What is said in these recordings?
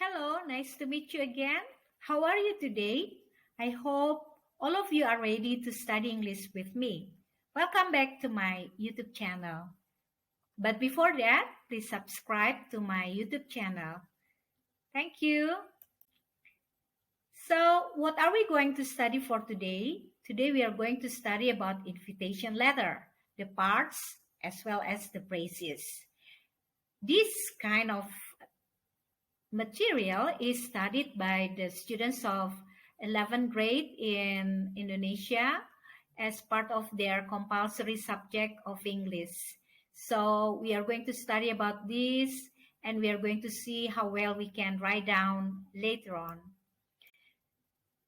Hello, nice to meet you again. How are you today? I hope all of you are ready to study English with me. Welcome back to my YouTube channel. But before that, please subscribe to my YouTube channel. Thank you. So, what are we going to study for today? Today we are going to study about invitation letter, the parts as well as the phrases. This kind of material is studied by the students of 11th grade in Indonesia as part of their compulsory subject of English. So we are going to study about this and we are going to see how well we can write down later on.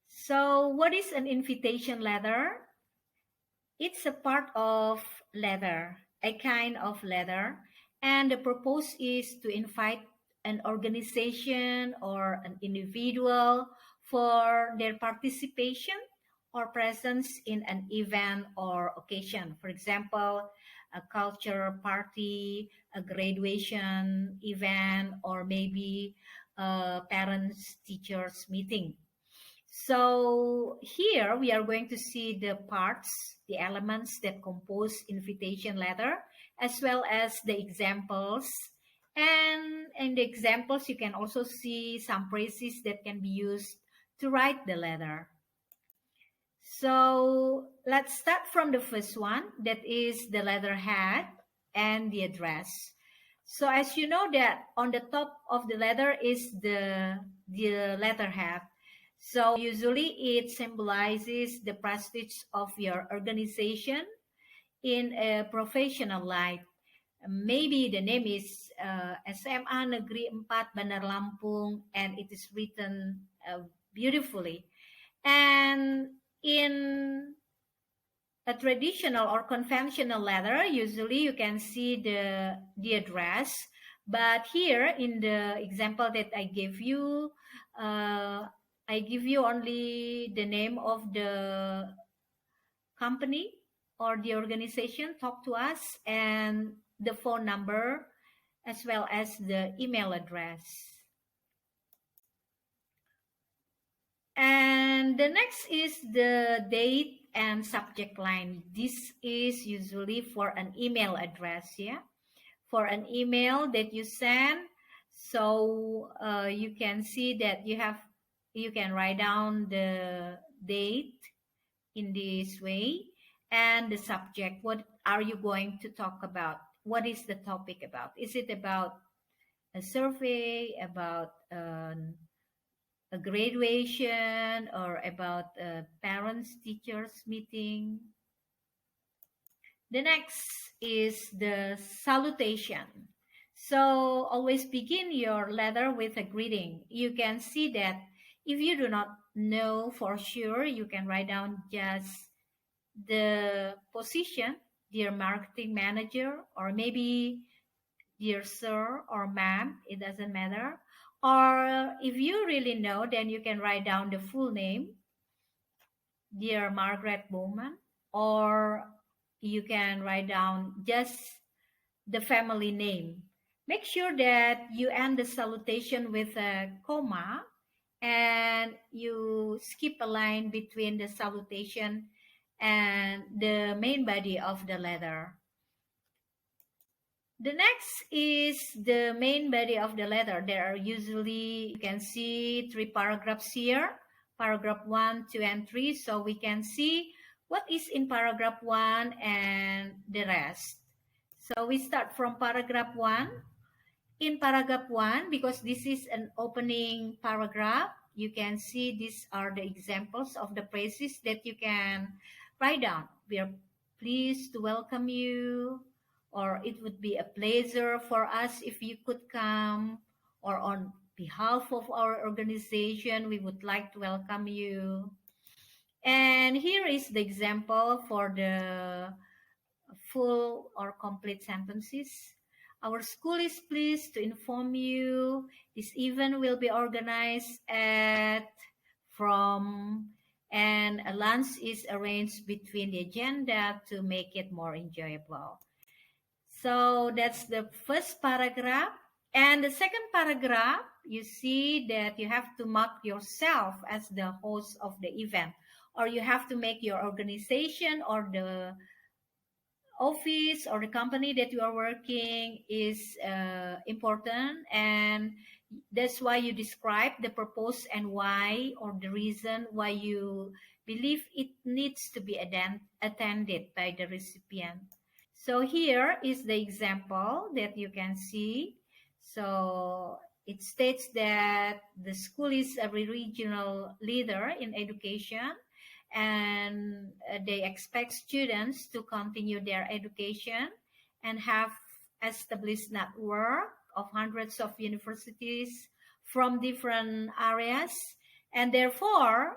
So what is an invitation letter? It's a part of letter, a kind of letter, and the purpose is to invite an organization or an individual for their participation or presence in an event or occasion. For example, a culture party, a graduation event, or maybe a parents-teachers meeting. So here we are going to see the parts, the elements that compose invitation letter, as well as the examples. And in the examples, you can also see some phrases that can be used to write the letter. So let's start from the first one, that is the letterhead and the address. So as you know that on the top of the letter is the letterhead. So usually it symbolizes the prestige of your organization in a professional light. Maybe the name is SMA Negeri 4 Bandar Lampung and it is written beautifully. And in a traditional or conventional letter, usually you can see the address. But here in the example that I give you only the name of the company or the organization, talk to us, and the phone number as well as the email address. And the next is the date and subject line. This is usually for an email address, yeah? For an email that you send. So you can see that you can write down the date in this way and the subject. What are you going to talk about? What is the topic about? Is it about a survey, about a graduation, or about a parents-teachers meeting? The next is the salutation. So always begin your letter with a greeting. You can see that if you do not know for sure, you can write down just the position, dear marketing manager, or maybe dear sir or ma'am, it doesn't matter. Or if you really know, then you can write down the full name, dear Margaret Bowman, or you can write down just the family name. Make sure that you end the salutation with a comma and you skip a line between the salutation and the main body of the letter. The next is the main body of the letter. There are usually, you can see 3 paragraphs here, paragraph 1, 2, and 3. So we can see what is in paragraph 1 and the rest. So we start from paragraph 1. In paragraph 1, because this is an opening paragraph, you can see these are the examples of the phrases that you can write down. We are pleased to welcome you, or it would be a pleasure for us if you could come, or on behalf of our organization, we would like to welcome you. And here is the example for the full or complete sentences. Our school is pleased to inform you this event will be organized from, and a lunch is arranged between the agenda to make it more enjoyable. So that's the first paragraph. And the second paragraph, you see that you have to mark yourself as the host of the event, or you have to make your organization or the office or the company that you are working is important, and that's why you describe the purpose and why, or the reason why you believe it needs to be attended by the recipient. So here is the example that you can see. So it states that the school is a regional leader in education, and they expect students to continue their education and have established network of hundreds of universities from different areas, and therefore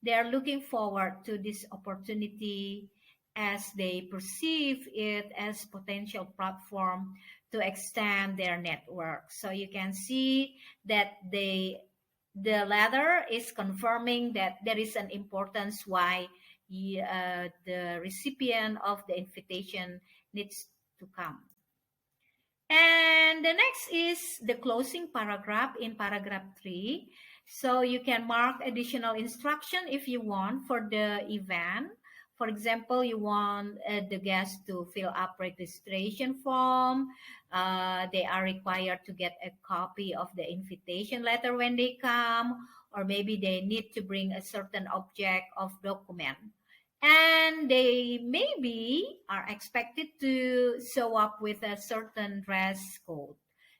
they are looking forward to this opportunity as they perceive it as potential platform to extend their network. So you can see that the letter is confirming that there is an importance why the recipient of the invitation needs to come. And the next is the closing paragraph in paragraph 3. So you can mark additional instruction if you want for the event. For example, you want the guests to fill up registration form. They are required to get a copy of the invitation letter when they come, or maybe they need to bring a certain object of document. And they maybe are expected to show up with a certain dress code.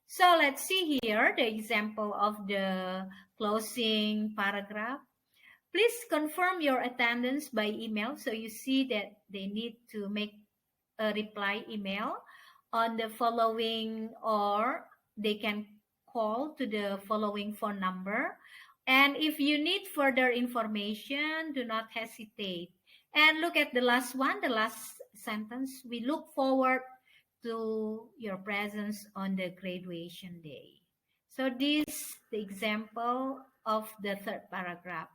So let's see here the example of the closing paragraph. Please confirm your attendance by email. So you see that they need to make a reply email on the following, or they can call to the following phone number. And if you need further information, do not hesitate. And look at the last one, the last sentence. We look forward to your presence on the graduation day. So this is the example of the third paragraph.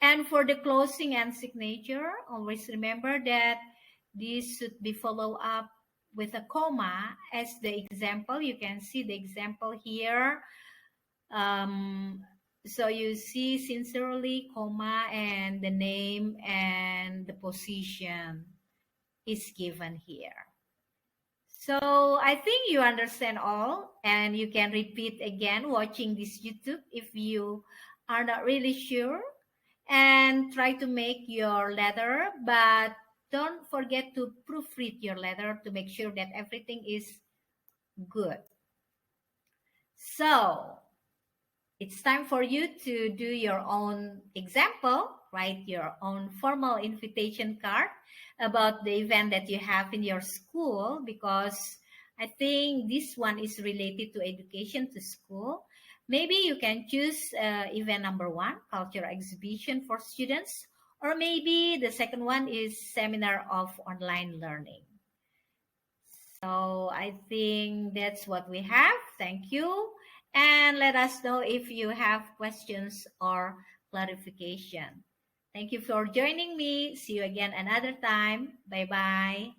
And for the closing and signature, always remember that this should be followed up with a comma as the example. You can see the example here. So you see sincerely, comma, and the name and the position is given here. So I think you understand all, and you can repeat again watching this YouTube if you are not really sure, and try to make your letter, but don't forget to proofread your letter to make sure that everything is good. So it's time for you to do your own example, write your own formal invitation card about the event that you have in your school, because I think this one is related to education, to school. Maybe you can choose event number 1, culture exhibition for students, or maybe the second one is seminar of online learning. So I think that's what we have. Thank you. And let us know if you have questions or clarification. Thank you for joining me. See you again another time. Bye-bye.